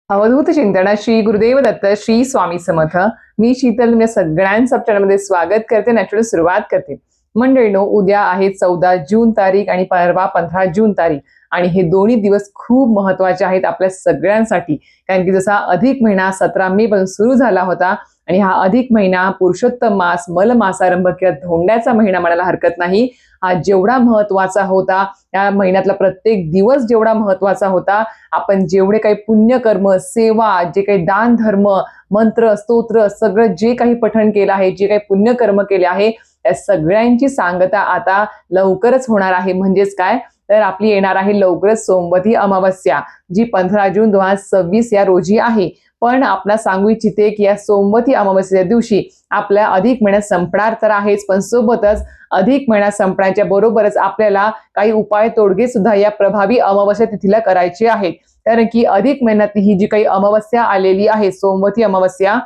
अवधूत चिंतन श्री गुरुदेव दत्त श्री स्वामी समर्थ. मी शीतल तुमच्या सगळ्यांचं चॅनलमध्ये स्वागत करते. नॅचरल सुरुवात करते. मंडळीनो, उद्या आहे 14 जून तारीख आणि परवा 15 जून तारीख आणि हे दोन्ही दिवस खूप महत्वाचे आहेत आपल्या सगळ्यांसाठी. कारण की जसा अधिक महिना 17 मे पासून सुरू झाला होता आणि हा अधिक महिना पुरुषोत्तम मास मल मासारंभ किंवा धोंड्याचा महिना म्हणायला हरकत नाही. हा जेवढा महत्वाचा होता, या महिन्यातला प्रत्येक दिवस जेवढा महत्वाचा होता, आपण जेवढे काही पुण्यकर्म, सेवा, जे काही दान धर्म, मंत्र, स्तोत्र, सगळं जे काही पठण केलं आहे, जे काही पुण्यकर्म केले आहे, त्या सगळ्यांची सांगता आता लवकरच होणार आहे. म्हणजेच काय, तर आपली येणार आहे लवकरच सोमवती अमावस्या, जी 15 जून 2026 या रोजी आहे. पण आपला सांगू इच्छिते की या सोमवती अमावस्येच्या दिवशी आपल्या अधिक महिना संपणार तर आहेच, पण सोबतच अधिक महिना संपण्याच्या बरोबरच आपल्याला काही उपाय तोडगे सुद्धा या प्रभावी अमावस्या तिथीला करायचे आहेत. कारण की अधिक महिन्यात ही जी काही अमावस्या आलेली आहे, सोमवती अमावस्या,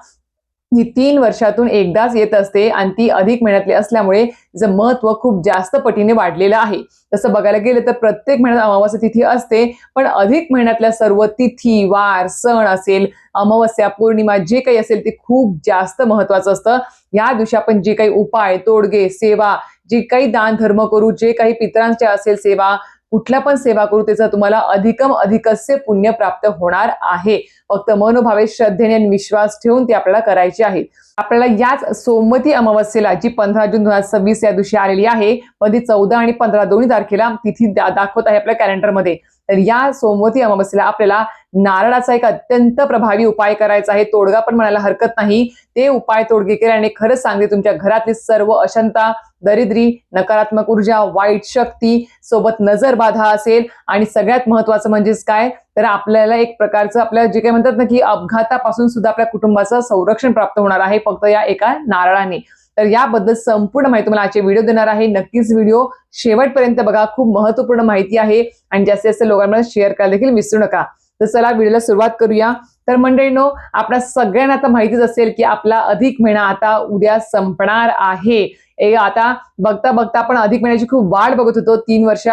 ही 3 वर्षातून एकदाच येत असते आणि ती अधिक महिन्यातली असल्यामुळे तिचं महत्व खूप जास्त पटीने वाढलेलं आहे. तसं बघायला गेलं तर प्रत्येक महिन्यात अमावस्या तिथी असते, पण अधिक महिन्यातल्या सर्व तिथी, वार, सण असेल, अमावस्या, पौर्णिमा जे काही असेल ते खूप जास्त महत्वाचं असतं. या दिवशी आपण जे काही उपाय, तोडगे, सेवा, जे काही दान धर्म करू, जे काही पितरांच्या असेल सेवा, कुठल्या पण सेवा करू, त्याचं तुम्हाला अधिकम अधिकस्य पुण्य प्राप्त होणार आहे. फक्त मनोभावे, श्रद्धेने आणि विश्वास ठेवून ते आपल्याला करायचे आहे. आपल्याला याच सोमवती अमावस्येला, जी 15 जून 2026 या दिवशी आलेली आहे, पण ती 14 आणि 15 दोन्ही तारखेला तिथी दाखवत आहे आपल्या कॅलेंडरमध्ये. तर या सोमवती अमावस्येला आपल्याला नारळाचा एक अत्यंत प्रभावी उपाय करायचा आहे. तोडगा पण म्हणायला हरकत नाही. ते उपाय तोडगे केल्याने खरंच सांगते, तुमच्या घरातली सर्व अशांतता, दरिद्री, नकारात्मक ऊर्जा, वाईट शक्ती, सोबत नजर बाधा असेल आणि सगळ्यात महत्वाचं म्हणजेच काय, तर आपल्याला एक प्रकारचं आपल्याला जे काही म्हणतात ना, की अपघातापासून सुद्धा आपल्या कुटुंबाचं संरक्षण प्राप्त होणार आहे फक्त या एका नारळाने. तर याबद्दल संपूर्ण माहिती तुम्हाला आजचे व्हिडिओ देणार आहे. नक्कीच व्हिडिओ शेवटपर्यंत बघा. खूप महत्वपूर्ण माहिती आहे आणि जास्तीत जास्त लोकांना शेअर करायला देखील विसरू नका. तर चला व्हिडिओला सुरुवात करूया. तर मंडळींनो, आपल्या सगळ्यांना आता माहितीच असेल की आपला अधिक महिना आता उद्या संपणार आहे. आता बघता बघता आपण अधिक महिन्याची खूप वाट बघत होतो. 3 वर्ष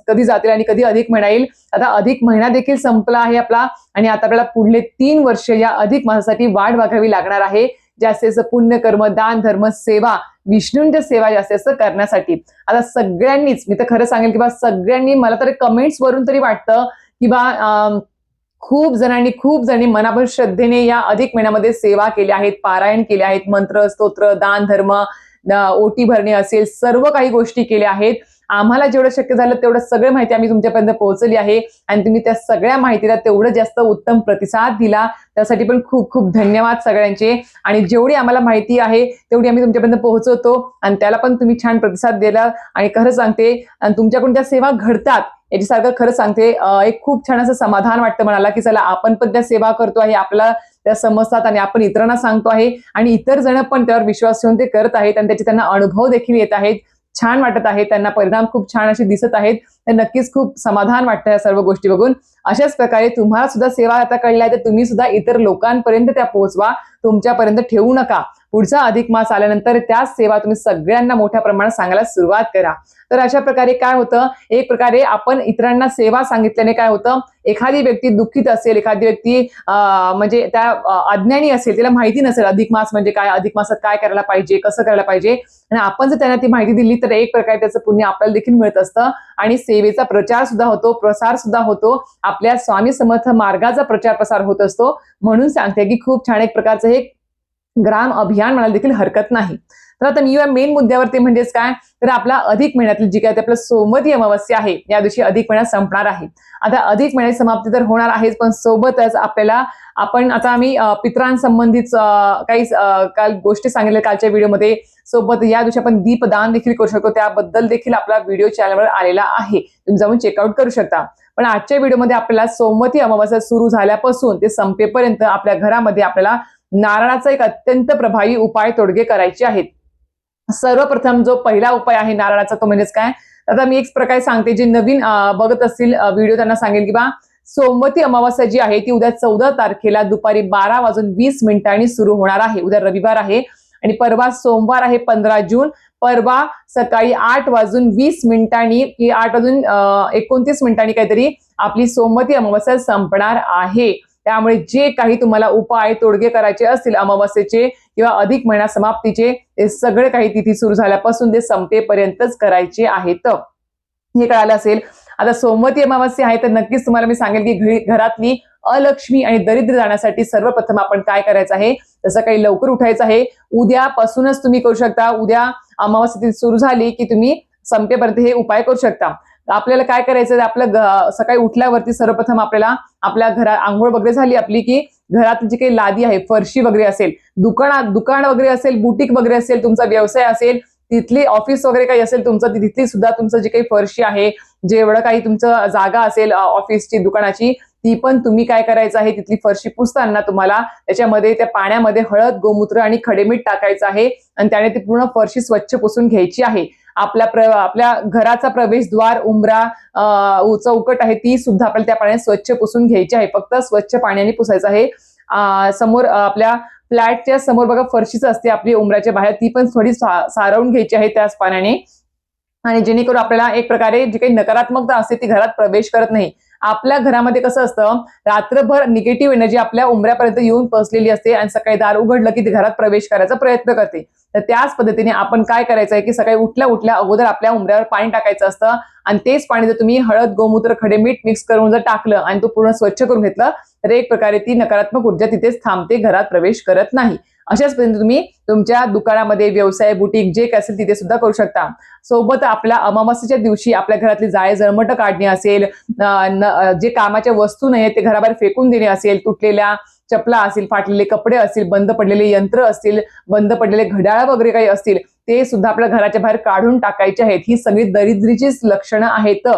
कधी जातील आणि कधी अधिक महिना येईल. आता अधिक महिना देखील संपला आहे आपला आणि आता आपल्याला पुढले 3 वर्ष या अधिक मासासाठी वाट बघावी लागणार आहे. जास्तीत पुण्यकर्म, दान धर्म, सेवा, विष्णूंच्या सेवा जास्त करण्यासाठी. आता सगळ्यांनीच, मी तर खरं सांगेल की बा सगळ्यांनी, मला तर कमेंट्स वरून तरी वाटतं की बा खूप जणी मनापासून श्रद्धेने या अधिक महिन्यामध्ये सेवा केल्या आहेत, पारायण केले आहेत, मंत्र, स्तोत्र, दान धर्म, ओटी भरणे असेल, सर्व काही गोष्टी केल्या आहेत. आम्हाला जेवढं शक्य झालं तेवढं सगळं माहिती आम्ही तुमच्यापर्यंत पोहोचली आहे आणि तुम्ही त्या सगळ्या माहितीला तेवढं जास्त उत्तम प्रतिसाद दिला, त्यासाठी पण खूप खूप धन्यवाद सगळ्यांचे. आणि जेवढी आम्हाला माहिती आहे तेवढी आम्ही तुमच्यापर्यंत पोहोचवतो आणि त्याला पण तुम्ही छान प्रतिसाद दिला. आणि खरं सांगते, आणि तुमच्याकडून त्या सेवा घडतात याच्यासारखं खरं सांगते, एक खूप छान असं समाधान वाटतं मनाला की चला आपण पण त्या सेवा करतो आहे, आपल्याला त्या समजतात आणि आपण इतरांना सांगतो आहे आणि इतर जण पण त्यावर विश्वास ठेवून ते करत आहेत आणि त्याचे त्यांना अनुभव देखील येत आहेत. छान वाटत आहे, त्यांना परिणाम खूप छान असे दिसत आहेत. तर नक्कीच खूप समाधान वाटतं या सर्व गोष्टी बघून. अशाच प्रकारे तुम्हाला सुद्धा सेवा आता कळल्या तर तुम्ही सुद्धा इतर लोकांपर्यंत त्या पोहोचवा, तुमच्यापर्यंत ठेवू नका. पुढचा अधिक मास आल्यानंतर त्याच सेवा तुम्ही सगळ्यांना मोठ्या प्रमाणात सांगायला सुरुवात करा. तर अशा प्रकारे काय होतं, एक प्रकारे आपण इतरांना सेवा सांगितल्याने काय होतं, एखादी व्यक्ती दुःखित असेल, एखादी व्यक्ती म्हणजे त्या अज्ञानी असेल, तिला माहिती नसेल अधिक मास म्हणजे काय, अधिक मासात काय करायला पाहिजे, कसं करायला पाहिजे, आणि आपण जर त्यांना ती माहिती दिली तर एक प्रकारे त्याचं पुण्य आपल्याला देखील मिळत असतं आणि सेवेचा प्रचार सुद्धा होतो, प्रसार सुद्धा होतो, आपल्या स्वामी समर्थ मार्गाचा प्रचार प्रसार होत असतो. म्हणून सांगते की खूप छान एक प्रकारचं हे ग्राम अभियान म्हणायला देखील हरकत नाही. तर आता मी या मेन मुद्द्यावरती म्हणजेच काय, तर आपला अधिक महिन्यातली जी काय आपलं सोमवती अमावस्या आहे, या दिवशी अधिक महिना संपणार आहे. आता अधिक महिन्याची समाप्ती तर होणार आहेच, पण सोबतच आपल्याला आता आम्ही पितरांसंबंधित काही काल गोष्टी सांगितल्या कालच्या व्हिडिओमध्ये. सोबत या दिवशी आपण दीपदान देखील करू शकतो, त्याबद्दल देखील आपला व्हिडिओ चॅनलवर आलेला आहे, तुम्ही जाऊन चेकआउट करू शकता. पण आजच्या व्हिडिओमध्ये आपल्याला सोमवती अमावस्या सुरू झाल्यापासून ते संपेपर्यंत आपल्या घरामध्ये आपल्याला नारळाचा एक अत्यंत प्रभावी उपाय तोडगे करायचे आहेत. सर्वप्रथम जो पहिला उपाय आहे नारळाचा, तो म्हणजेच काय, आता मी एक प्रकारे सांगते, जे नवीन बघत असतील व्हिडिओ त्यांना सांगेल की बा सोमवती अमावस्या जी आहे ती उद्या 14 तारखेला दुपारी 12:20 सुरू होणार आहे. उद्या रविवार आहे आणि परवा सोमवार आहे 15 जून. परवा सकाळी 8:20 की 8:29 काहीतरी आपली सोमवती अमावस्या संपणार आहे. त्यामुळे जे काही तुम्हाला उपाय तोडगे करायचे असतील अमावस्येचे किंवा अधिक महिना समाप्तीचे, ते सगळे काही तिथी सुरू झाल्यापासून ते संपेपर्यंतच करायचे आहेत. हे कळालं असेल. आता सोमवती अमावस्या आहे तर नक्कीच तुम्हाला मी सांगेल की घरातली अलक्ष्मी आणि दरिद्र जाण्यासाठी सर्वप्रथम आपण काय करायचं आहे, तसं काही लवकर उठायचं आहे. उद्यापासूनच तुम्ही करू शकता. उद्या अमावस्या सुरू झाली की तुम्ही संपेपर्यंत हे उपाय करू शकता. आपल्याला काय करायचं, आपलं सकाळी उठल्यावरती सर्वप्रथम आपल्याला आपल्या घरात आंघोळ वगैरे झाली आपली की घरात जी काही लादी आहे, फरशी वगैरे असेल, दुकान वगैरे असेल, बुटीक वगैरे असेल, तुमचा व्यवसाय असेल, तिथली ऑफिस वगैरे काही असेल तुमचं, तिथली सुद्धा तुमचं जी काही फरशी आहे, जेवढं काही तुमचं जागा असेल ऑफिसची, दुकानाची, ती पण तुम्ही काय करायचं आहे, तिथली फरशी पुसताना तुम्हाला त्याच्यामध्ये त्या पाण्यामध्ये हळद, गोमूत्र आणि खडेमीठ टाकायचं आहे आणि त्याने ती पूर्ण फरशी स्वच्छ पुसून घ्यायची आहे. आपल्या घराचा प्रवेशद्वार, उंबरा, चौकट आहे, ती सुद्धा आपल्याला त्या पाण्याने स्वच्छ पुसून घ्यायची आहे. फक्त स्वच्छ पाण्याने पुसायचं आहे. समोर आपल्या फ्लॅटच्या समोर बघा फरशीच असते आपली उंबऱ्याच्या बाहेर, ती पण थोडी सारवून घ्यायची आहे त्याच पाण्याने, आणि जेणेकरून आपल्याला एक प्रकारे जी काही नकारात्मकता असते ती घरात प्रवेश करत नाही. आपल्या घरामध्ये कसं असतं, रात्रभर निगेटिव्ह एनर्जी आपल्या उंबऱ्यापर्यंत येऊन पोहोचलेली असते आणि सकाळी दार उघडलं की ती घरात प्रवेश करायचा प्रयत्न करते. तर त्याच पद्धतीने आपण काय करायचं आहे की सकाळी उठल्या अगोदर आपल्या उंबऱ्यावर पाणी टाकायचं असतं आणि तेच पाणी जर तुम्ही हळद, गोमूत्र, खडे मीठ मिक्स करून जर टाकलं आणि तो पूर्ण स्वच्छ करून घेतलं तर एक प्रकारे ती नकारात्मक ऊर्जा तिथेच थांबते, घरात प्रवेश करत नाही. अशाच पद्धतीने तुम्ही तुमच्या दुकानामध्ये, व्यवसाय, बुटीक जे काय असेल तिथे सुद्धा करू शकता. सोबत आपल्या अमावस्येच्या दिवशी आपल्या घरातली जाळे जळमट काढणे असेल, जे कामाच्या वस्तू नाही ते घराबाहेर फेकून देणे असेल, तुटलेल्या चपला असतील, फाटलेले कपडे असतील, बंद पडलेले यंत्र असतील, बंद पडलेले घड्याळ वगैरे काही असतील, ते सुद्धा आपल्या घराच्या बाहेर काढून टाकायचे आहेत. ही सगळी दरिद्रीचीच लक्षणं आहेत.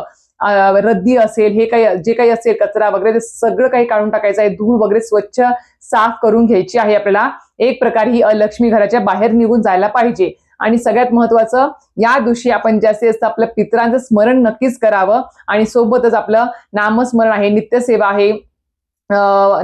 रद्दी असेल, हे काही जे काही असेल कचरा वगैरे, ते सगळं काही काढून टाकायचं आहे. धूळ वगैरे स्वच्छ साफ करून घ्यायची आहे आपल्याला. एक प्रकारे ही अलक्ष्मी घराच्या बाहेर निघून जायला पाहिजे. आणि सगळ्यात महत्वाचं, या दिवशी आपण जास्तीत जास्त आपल्या पितरांचं स्मरण नक्कीच करावं आणि सोबतच आपलं नामस्मरण आहे, नित्यसेवा आहे,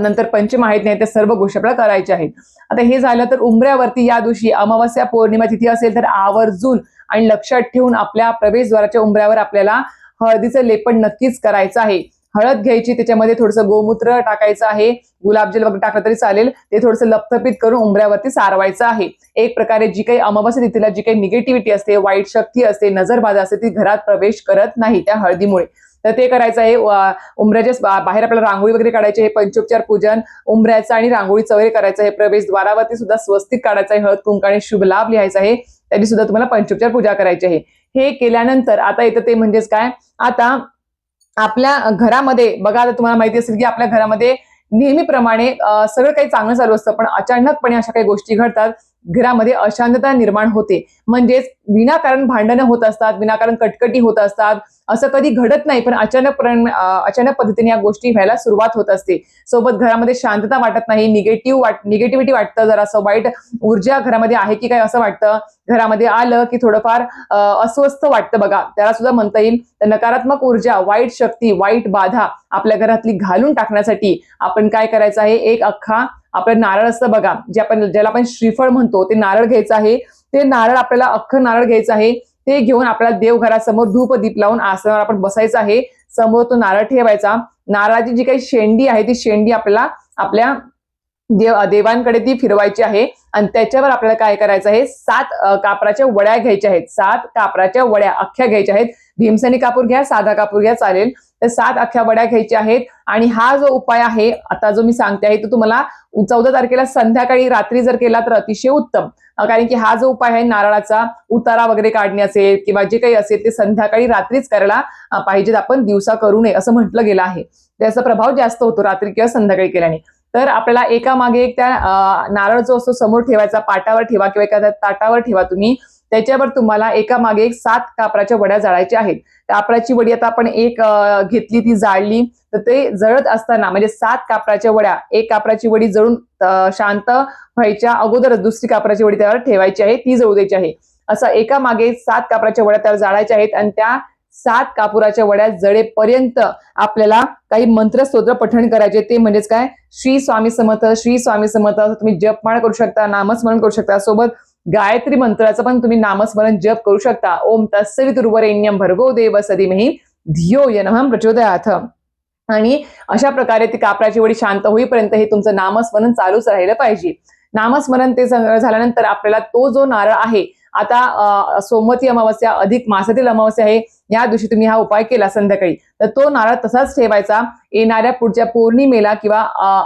नंतर पंचमाहिती आहे, त्या सर्व गोष्टी आपल्याला करायच्या आहेत. आता हे झालं तर उंबऱ्यावरती या दिवशी अमावस्या पौर्णिमा तिथी असेल तर आवर्जून आणि लक्षात ठेवून आपल्या प्रवेशद्वाराच्या उंबऱ्यावर आपल्याला हळदीचं लेपन नक्कीच करायचं आहे. हळद घ्यायची, त्याच्यामध्ये थोडंसं गोमूत्र टाकायचं आहे, गुलाबजल वगैरे टाकलं तरी चालेल, ते थोडंसं लपथपीत करून उंबऱ्यावरती सारवायचं आहे. एक प्रकारे जी काही अमावस्या तिथीला जी काही निगेटिव्हिटी असते, वाईट शक्ती असते, नजरबाधा असते, ती घरात प्रवेश करत नाही त्या हळदीमुळे. तर ते करायचं आहे. उंबऱ्याच्या बाहेर आपल्याला रांगोळी वगैरे काढायची आहे, पंचोपचार पूजन उंबऱ्याचं आणि रांगोळीचं वगैरे करायचं आहे. प्रवेशद्वारावरती सुद्धा स्वस्तिक काढायचं आहे, हळद कुंकाने शुभ लाभ लिहायचा आहे, त्यांनी सुद्धा तुम्हाला पंचोपचार पूजा करायची आहे. हे केल्यानंतर आता येतं ते म्हणजेच काय, आता आपल्या घरामध्ये बघा, आता तुम्हाला माहिती असेल की आपल्या घरामध्ये नेहमीप्रमाणे सगळं काही चांगलं चालू असतं, पण अचानकपणे अशा काही गोष्टी घडतात, घरामध्ये अशांतता निर्माण होते. म्हणजेच विनाकारण भांडणं होत असतात, विनाकारण कटकटी होत असतात. असं कधी घडत नाही, पण अचानक पद्धतीने या गोष्टी व्हायला सुरुवात होत असते. सोबत घरामध्ये शांतता वाटत नाही, निगेटिव्हिटी वाटतं, जरा असं वाईट ऊर्जा घरामध्ये आहे की काय असं वाटतं. घरामध्ये आलं की थोडंफार अस्वस्थ वाटतं बघा, त्याला सुद्धा म्हणता येईल. तर नकारात्मक ऊर्जा, वाईट शक्ती, वाईट बाधा आपल्या घरातली घालून टाकण्यासाठी आपण काय करायचं आहे, एक अख्खा आपलं नारळ असतं बघा, ज्याला आपण श्रीफळ म्हणतो, ते नारळ घ्यायचं आहे. ते नारळ आपल्याला अख्खं नारळ घ्यायचं आहे. ते घेऊन आपल्याला देवघरासमोर धूप दीप लावून आसनावर आपण बसायचं आहे. समोर तो नारळ ठेवायचा. नारळाची जी काही शेंडी आहे ती शेंडी आपल्याला आपल्या देवांकडे ती फिरवायची आहे आणि त्याच्यावर आपल्याला काय करायचं आहे, 7 कापराच्या वड्या घ्यायच्या आहेत. 7 कापराच्या वड्या अख्ख्या घ्यायच्या आहेत. भीमसेनी कापूर घ्या, साधा कापूर घ्या, चालेल. तर 7 अख्ख्या वड्या घ्यायच्या आहेत. आणि हा जो उपाय आहे आता जो मी सांगते आहे तो तुम्हाला 14 तारखेला संध्याकाळी रात्री जर केला तर अतिशय उत्तम. कारण की हा जो उपाय आहे नारळाचा उतारा वगैरे काढणे असेल किंवा जे काही असेल ते संध्याकाळी रात्रीच करायला पाहिजेत, आपण दिवसा करू नये असं म्हटलं गेलं आहे. त्याचा प्रभाव जास्त होतो रात्री किंवा संध्याकाळी केल्याने. तर आपल्याला एका मागे एक त्या नारळ जो असतो समोर ठेवायचा, पाटावर ठेवा किंवा एखाद्या ताटावर ठेवा तुम्ही. त्याच्यावर तुम्हाला एका मागे एक 7 कापराच्या वड्या जाळायच्या आहेत. कापराची वडी आता आपण एक घेतली, ती जाळली, तर ते जळत असताना म्हणजे 7 कापराच्या वड्या, एक कापराची वडी जळून शांत व्हायच्या अगोदरच दुसरी कापराची वडी त्यावर ठेवायची आहे, ती जळू द्यायची आहे. असं एका मागे 7 कापराच्या वड्या त्यावर जाळायच्या आहेत आणि त्या 7 कापुराच्या वड्या जळेपर्यंत आपल्याला काही मंत्रस्तोत्र पठण करायचे. ते म्हणजेच काय, श्री स्वामी समर्थ, श्री स्वामी समर्थ असं तुम्ही जपमाळ करू शकता, नामस्मरण करू शकता. सोबत गायत्री मंत्राचं पण तुम्ही नामस्मरण जप करू शकता. ओम तत्सवितुर्वरेण्यं भर्गो देवस्य धीमहि धियो यो नः प्रचोदयात्. आणि अशा प्रकारे ती कापराची वडी शांत होईपर्यंत हे तुमचं नामस्मरण चालूच राहिलं पाहिजे. नामस्मरण ते झाल्यानंतर आपल्याला तो जो नारळ आहे, आता सोमवती अमावस्या अधिक मासातील अमावस्या आहे, या दिवशी तुम्ही हा उपाय केला संध्याकाळी, तर तो नारळ तसाच ठेवायचा. येणाऱ्या पुढच्या पौर्णिमेला किंवा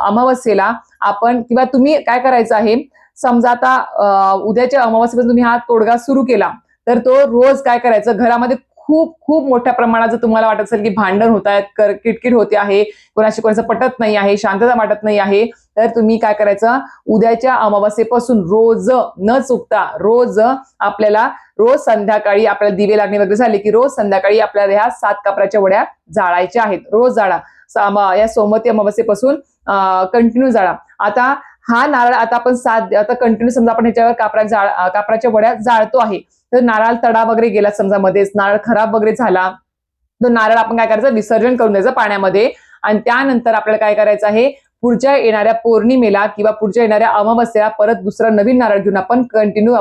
अमावस्येला आपण किंवा तुम्ही काय करायचं आहे, समजा आता उद्याच्या अमावस्येपासून तुम्ही हा तोडगा सुरू केला, तर तो रोज काय करायचं, घरामध्ये खूप खूप मोठ्या प्रमाणात जर तुम्हाला वाटत असेल की भांडण होत आहेत, किटकिट होते आहे, कोणाशी कोणाचं पटत नाही आहे, शांतता वाटत नाही आहे, तर तुम्ही काय करायचं, उद्याच्या अमावस्येपासून रोज न चुकता रोज संध्याकाळी आपल्याला दिवे लागणे वगैरे झाले की रोज संध्याकाळी आपल्याला ह्या 7 कापराच्या वड्या जाळायच्या आहेत. रोज जाळा. या सोमवती अमावस्येपासून कंटिन्यू जाळा. आता हा नारळ आता आपण आता कंटिन्यू समजा आपण ह्याच्यावर कापराच्या वड्या जाळतो आहे, तर नारळ तडा वगैरे गेला, समजा मध्येच नारळ खराब वगैरे झाला, तो नारळ आपण काय करायचं, विसर्जन करून द्यायचं पाण्यामध्ये. आणि त्यानंतर आपल्याला काय करायचं आहे, पुढच्या येणाऱ्या पौर्णिमेला किंवा पुढच्या येणाऱ्या अमावस्येला परत दुसरा नवीन नारळ घेऊन आपण कंटिन्यू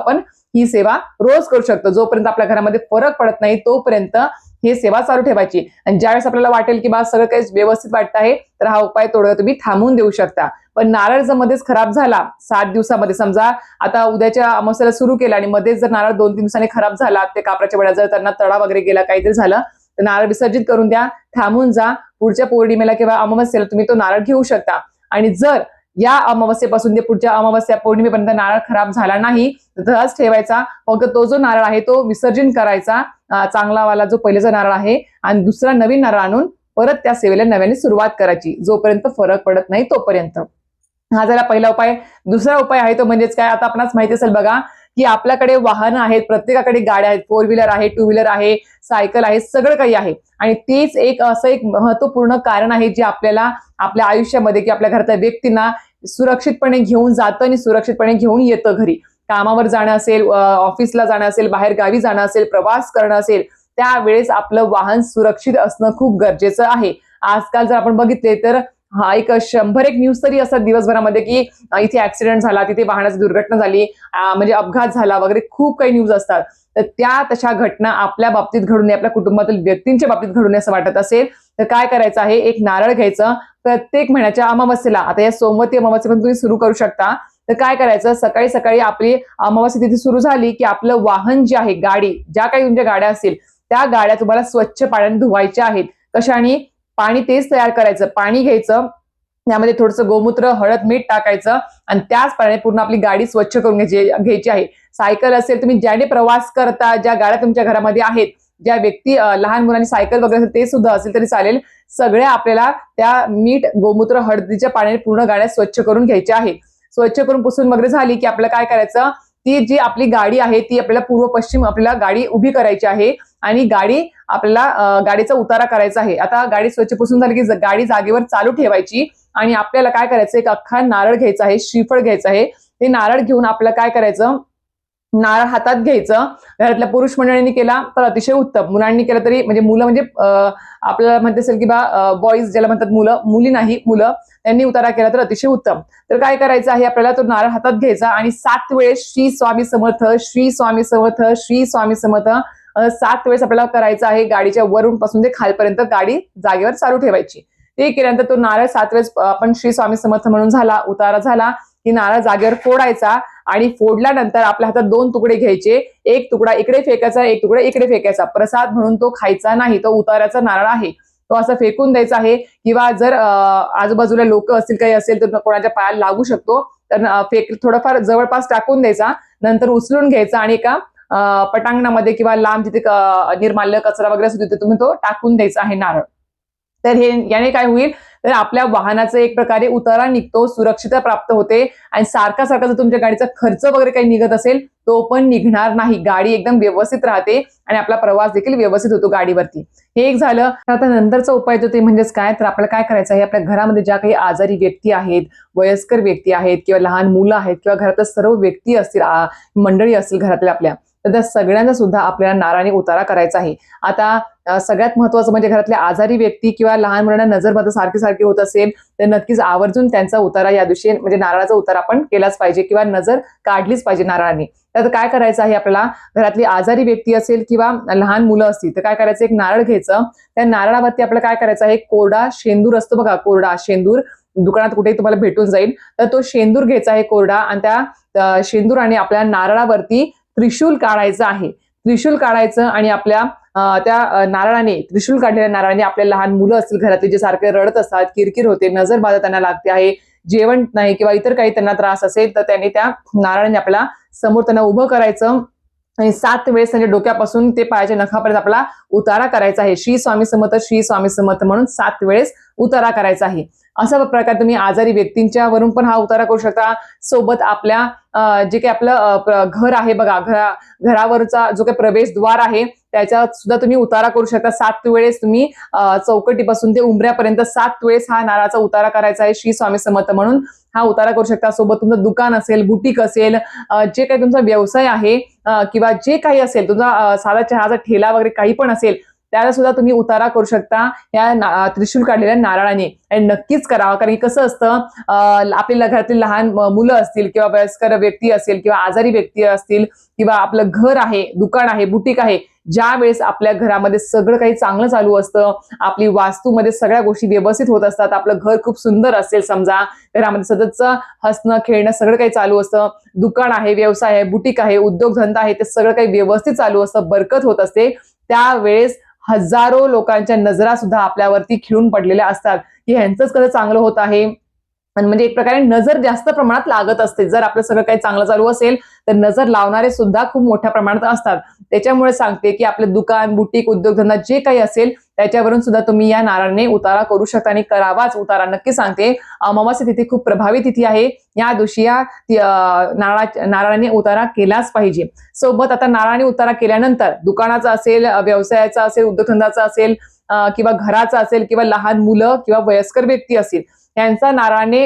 ही सेवा रोज करू शकतो. जोपर्यंत आपल्या घरामध्ये फरक पडत नाही तोपर्यंत हे सेवा चालू ठेवायची. आणि ज्यावेळेस आपल्याला वाटेल की बा सगळं काही व्यवस्थित वाटत आहे, तर हा उपाय तोडगा तुम्ही थांबवून देऊ शकता. पण नारळ जर मध्येच खराब झाला 7 दिवसामध्ये, समजा आता उद्याच्या अमावस्येला सुरू केला आणि मध्येच जर नारळ 2-3 दिवसांनी खराब झाला, ते कापराच्या वड्या जर त्यांना तडा वगैरे गेला, काहीतरी झालं, तर नारळ विसर्जित करून द्या, थांबून जा. पुढच्या पौर्णिमेला किंवा अमावस्येला तुम्ही तो नारळ घेऊ शकता. आणि जर या अमावस्येपासून ते पुढच्या अमावस्या पौर्णिमेपर्यंत नारळ खराब झाला नाही, तर तसाच ठेवायचा. फक्त तो जो नारळ आहे तो विसर्जन करायचा, चांगला वाला जो पहिलेचा नारळ आहे, आणि दुसरा नवीन नारळ आणून परत त्या सेवेला नव्याने सुरुवात करायची, जोपर्यंत फरक पडत नाही तोपर्यंत. हा झाला पहिला उपाय. दुसरा उपाय आहे तो म्हणजेच काय, आता आपणास माहिती असेल बघा की आपल्याकडे वाहनं आहेत, प्रत्येकाकडे गाड्या आहेत, 4 व्हीलर आहे, 2 व्हीलर आहे, सायकल आहे, सगळं काही आहे. आणि तेच असं एक महत्वपूर्ण कारण आहे जे आपल्याला आपल्या आयुष्यामध्ये किंवा आपल्या घरातल्या व्यक्तींना सुरक्षितपणे घेऊन जातं आणि सुरक्षितपणे घेऊन येतं घरी. कामावर जाणं असेल, ऑफिसला जाणं असेल, बाहेर गावी जाणं असेल, प्रवास करणं असेल, त्यावेळेस आपलं वाहन सुरक्षित असणं खूप गरजेचं आहे. आजकाल जर आपण बघितले तर एक 100 न्यूज तरी असतात दिवसभरामध्ये की इथे ऍक्सिडेंट झाला, तिथे वाहनाची दुर्घटना झाली, म्हणजे अपघात झाला वगैरे, खूप काही न्यूज असतात. तर त्या तशा घटना आपल्या बाबतीत घडू नये, आपल्या कुटुंबातील व्यक्तींच्या बाबतीत घडू नये असं वाटत असेल, तर काय करायचं आहे, एक नारळ घ्यायचं. प्रत्येक महिन्याच्या अमावस्येला, आता या सोमवती अमावस्येपासून तुम्ही सुरू करू शकता, तर काय करायचं, सकाळी सकाळी आपली अमावस्या तिथे सुरू झाली की आपलं वाहन जे आहे, गाडी, ज्या काही तुमच्या गाड्या असतील त्या गाड्या तुम्हाला स्वच्छ पाण्याने धुवायच्या आहेत. कशाने, पाणी तेच तयार करायचं, पाणी घ्यायचं, त्यामध्ये थोडंसं गोमूत्र, हळद, मीठ टाकायचं आणि त्याच पाण्याने पूर्ण आपली गाडी स्वच्छ करून घ्यायची आहे. सायकल असेल, तुम्ही ज्याने प्रवास करता, ज्या गाड्या तुमच्या घरामध्ये आहेत, ज्या व्यक्ती लहान मुलांनी सायकल वगैरे ते सुद्धा असेल तरी चालेल, सगळ्या आपल्याला त्या मीठ, गोमूत्र, हळदीच्या पाण्याने पूर्ण गाड्या स्वच्छ करून घ्यायच्या आहेत. स्वच्छ करून पुसून वगैरे झाली की आपल्याला काय करायचं, ती जी आपली गाडी आहे ती आपल्याला पूर्व पश्चिम आपल्याला गाडी उभी करायची आहे आणि गाडीचा उतारा करायचा आहे. आता गाडी स्वच्छ पुसून झाली की गाडी जागेवर चालू ठेवायची आणि आपल्याला काय करायचं, एक अख्खा नारळ घ्यायचा आहे, श्रीफळ घ्यायचं आहे. ते नारळ घेऊन आपल्याला काय करायचं, नारळ हातात घ्यायचं. घरातल्या पुरुष मंडळींनी केला तर अतिशय उत्तम, मुलांनी केलं तरी, म्हणजे मुलं म्हणजे आपल्याला म्हणते असेल की बा बॉईज ज्याला म्हणतात, मुलं, मुली नाही, मुलं, त्यांनी उतारा केला तर अतिशय उत्तम. तर काय करायचं आहे, आपल्याला तो नारळ हातात घ्यायचा आणि 7 वेळेस श्री स्वामी समर्थ, श्री स्वामी समर्थ, श्री स्वामी समर्थ 7 वेळेस आपल्याला करायचं आहे. गाडीच्या वरून पासून ते खालपर्यंत गाडी जागेवर चालू ठेवायची. ते केल्यानंतर तो नारळ 7 वेळेस आपण श्री स्वामी समर्थ म्हणून झाला, उतारा झाला की नारळ जागेवर फोडायचा आणि फोडल्यानंतर आपल्या हातात 2 तुकडे घ्यायचे, एक तुकडा इकडे फेकायचा, एक तुकडा इकडे फेकायचा. प्रसाद म्हणून तो खायचा नाही, तो उताराचा नारळ आहे, तो असं फेकून द्यायचा आहे. किंवा जर आजूबाजूला लोक असतील, काही असेल तर कोणाच्या पायाला लागू शकतो, तर थोडंफार जवळपास टाकून द्यायचा, नंतर उचलून घ्यायचा आणि एका पटांगणामध्ये किंवा लांब जिथे निर्माल्य, कचरा वगैरे असतो तिथे तुम्ही तो टाकून द्यायचा आहे नारळ. तर याने काय होईल, तर आपल्या वाहनाचं एक प्रकारे उतारा निघतो, सुरक्षितता प्राप्त होते आणि सारखा जर तुमच्या गाडीचा खर्च वगैरे काही निघत असेल तो पण निघणार नाही. गाडी एकदम व्यवस्थित राहते आणि आपला प्रवास देखील व्यवस्थित होतो गाडीवरती. हे एक झालं. आता नंतरचा उपाय जो ते म्हणजेच काय, तर आपल्याला काय करायचं आहे, आपल्या घरामध्ये ज्या काही आजारी व्यक्ती आहेत, वयस्कर व्यक्ती आहेत किंवा लहान मुलं आहेत किंवा घरातल्या सर्व व्यक्ती असतील, मंडळी असतील घरातल्या आपल्या, तर त्या सगळ्यांचा सुद्धा आपल्याला नारळाने उतारा करायचा आहे. आता सगळ्यात महत्वाचं म्हणजे घरातल्या आजारी व्यक्ती किंवा लहान मुलांना नजर सारखी होत असेल तर नक्कीच आवर्जून त्यांचा उतारा या दिवशी म्हणजे नारळाचा उतारा आपण केलाच पाहिजे किंवा नजर काढलीच पाहिजे नारळाने. तर काय करायचं आहे आपल्याला, घरातली आजारी व्यक्ती असेल किंवा लहान मुलं असतील तर काय करायचं, एक नारळ घ्यायचं. त्या नारळावरती आपल्याला काय करायचं आहे, कोरडा शेंदूर असतो बघा, कोरडा शेंदूर दुकानात कुठेही तुम्हाला भेटून जाईल. तर तो शेंदूर घ्यायचा आहे कोरडा, आणि त्या शेंदूर आणि आपल्या नारळावरती त्रिशूल काढायचं आहे. त्रिशूल काढायचं आणि आपल्या त्या नारळाने, त्रिशूल काढलेल्या नारळाने आपल्या लहान मुलं असतील घरातले, जे सारखे रडत असतात, किरकिर होते, नजर बाधा त्यांना लागते आहे, जेवण नाही किंवा इतर काही त्यांना त्रास असेल, तर त्यांनी त्या नारळाने आपल्याला समोर त्यांना उभं करायचं आणि 7 वेळेस त्यांच्या डोक्यापासून ते पायाच्या नखापर्यंत आपला उतारा करायचा आहे. श्री स्वामी समर्थ, श्री स्वामी समर्थ म्हणून 7 वेळेस उतारा करायचा आहे. अशा प्रकारे तुम्ही आजारी व्यक्तींच्या वरून पण हा उतारा करू शकता. सोबत आपल्या जे काही आपलं घर आहे बघा, घरावरचा जो काही प्रवेशद्वार आहे त्याच्यात सुद्धा तुम्ही उतारा करू शकता. 7 वेळेस तुम्ही चौकटीपासून ते उंबऱ्यापर्यंत 7 वेळेस हा नारळाचा उतारा करायचा आहे, श्री स्वामी समर्थ म्हणून हा उतारा करू शकता. सोबत तुमचं दुकान असेल, बुटीक असेल, जे काही तुमचा व्यवसाय आहे किंवा जे काही असेल, तुमचा साधा चहाचा ठेला वगैरे काही पण असेल, त्याला सुद्धा तुम्ही उतारा करू शकता या त्रिशूल काढलेल्या नारळाने. आणि नक्कीच करावा, कारण कसं असतं, आपल्या घरातील लहान मुलं असतील किंवा वयस्कर व्यक्ती असेल किंवा आजारी व्यक्ती असतील किंवा आपलं घर आहे, दुकान आहे, बुटीक आहे, ज्या वेळेस आपल्या घरामध्ये सगळं काही चांगलं चालू असतं, आपली वास्तूमध्ये सगळ्या गोष्टी व्यवस्थित होत असतात, आपलं घर खूप सुंदर असेल, समजा घरामध्ये सततचं हसणं खेळणं सगळं काही चालू असतं, दुकान आहे, व्यवसाय आहे, बुटीक आहे, उद्योगधंदा आहे, ते सगळं काही व्यवस्थित चालू असतं, बरकत होत असते, त्यावेळेस हजारो लोकांच्या नजरा सुद्धा आपल्यावरती खिळून पडलेल्या असतात की ह्यांचंच कसं चांगलं होत आहे. आणि म्हणजे एक प्रकारे नजर जास्त प्रमाणात लागत असते. जर आपलं सगळं काही चांगलं चालू असेल तर नजर लावणारे सुद्धा खूप मोठ्या प्रमाणात असतात. त्याच्यामुळे सांगते की आपलं दुकान, बुटीक, उद्योगधंदा जे काही असेल त्याच्यावरून सुद्धा तुम्ही या नारळाने उतारा करू शकता आणि करावाच उतारा. नक्की सांगते, अमावास्या तिथी खूप प्रभावी तिथी आहे. या दिवशी या नारळाने उतारा केलाच पाहिजे. सोबत आता नारळाने उतारा केल्यानंतर दुकानाचा असेल, व्यवसायाचा असेल, उद्योगधंदाचा असेल किंवा घराचा असेल किंवा लहान मुलं किंवा वयस्कर व्यक्ती असतील, यांचा नारळाने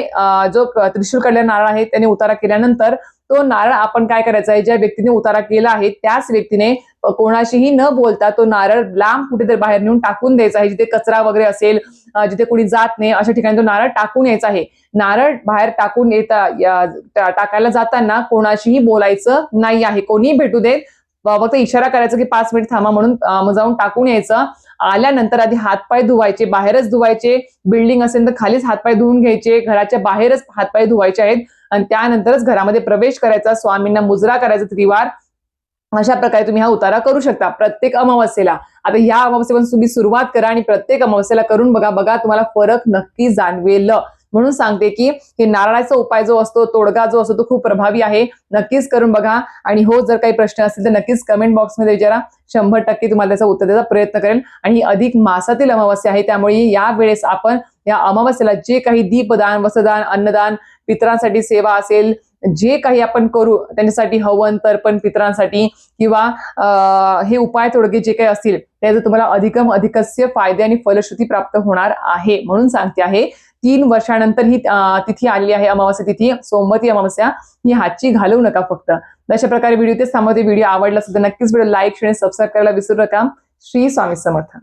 जो त्रिशूल काढलेला नारळ आहे त्याने उतारा केल्यानंतर तो नारळ आपण काय करायचा आहे, ज्या व्यक्तीने उतारा केला आहे त्याच व्यक्तीने कोणाशीही न बोलता तो नारळ लांब कुठेतरी बाहेर नेऊन टाकून द्यायचा आहे. जिथे कचरा वगैरे असेल, जिथे कोणी जात नाही अशा ठिकाणी तो नारळ टाकून यायचा आहे. नारळ बाहेर टाकून टाकायला जाताना कोणाशीही बोलायचं नाही आहे, कोणीही भेटू देत, फक्त इशारा करायचा की 5 मिनिट थांबा म्हणून जाऊन टाकून यायचं. आल्यानंतर आधी हातपाय धुवायचे, बाहेरच धुवायचे, बिल्डिंग असेल तर खालीच हातपाय धुवून घ्यायचे, घराच्या बाहेरच हातपाय धुवायचे आहेत आणि त्यानंतरच घरामध्ये प्रवेश करायचा, स्वामींना मुजरा करायचा त्रिवार. अशा प्रकारे तुम्ही हा उतारा करू शकता प्रत्येक अमावस्येला. आता या अमावस्येपासून तुम्ही सुरुवात करा आणि प्रत्येक अमावस्येला करून बघा तुम्हाला फरक नक्की जाणवेल. म्हणून सांगते की हे नारळाचा उपाय जो असतो, तोडगा जो असतो, तो खूप प्रभावी आहे. नक्कीच करून बघा. आणि हो, जर काही प्रश्न असतील तर नक्कीच कमेंट बॉक्समध्ये विचारा. 100% तुम्हाला त्याचा उत्तर द्यायचा प्रयत्न करेल. आणि ही अधिक मासातील अमावस्या आहे, त्यामुळे या वेळेस आपण या अमावस्येला जे काही दीपदान, वस्त्रदान, अन्नदान, पितरांसाठी सेवा असेल, जे काही आपण करू त्यांच्यासाठी हवन, तर्पण पितरांसाठी किंवा हे उपाय तोडगे जे काही असतील त्याचं तुम्हाला अधिकस्य फायदे आणि फलश्रुती प्राप्त होणार आहे. म्हणून सांगते आहे, 3 वर्षानंतर ही तिथी आली आहे, अमावस्या तिथी, सोमवती अमावस्या, ही हातची घालवू नका फक्त. अशा प्रकारे व्हिडिओ तेच थांबवते. व्हिडिओ आवडला असेल तर नक्कीच व्हिडिओ लाईक, शेअर, सबस्क्राईब करायला विसरू नका. श्री स्वामी समर्थ.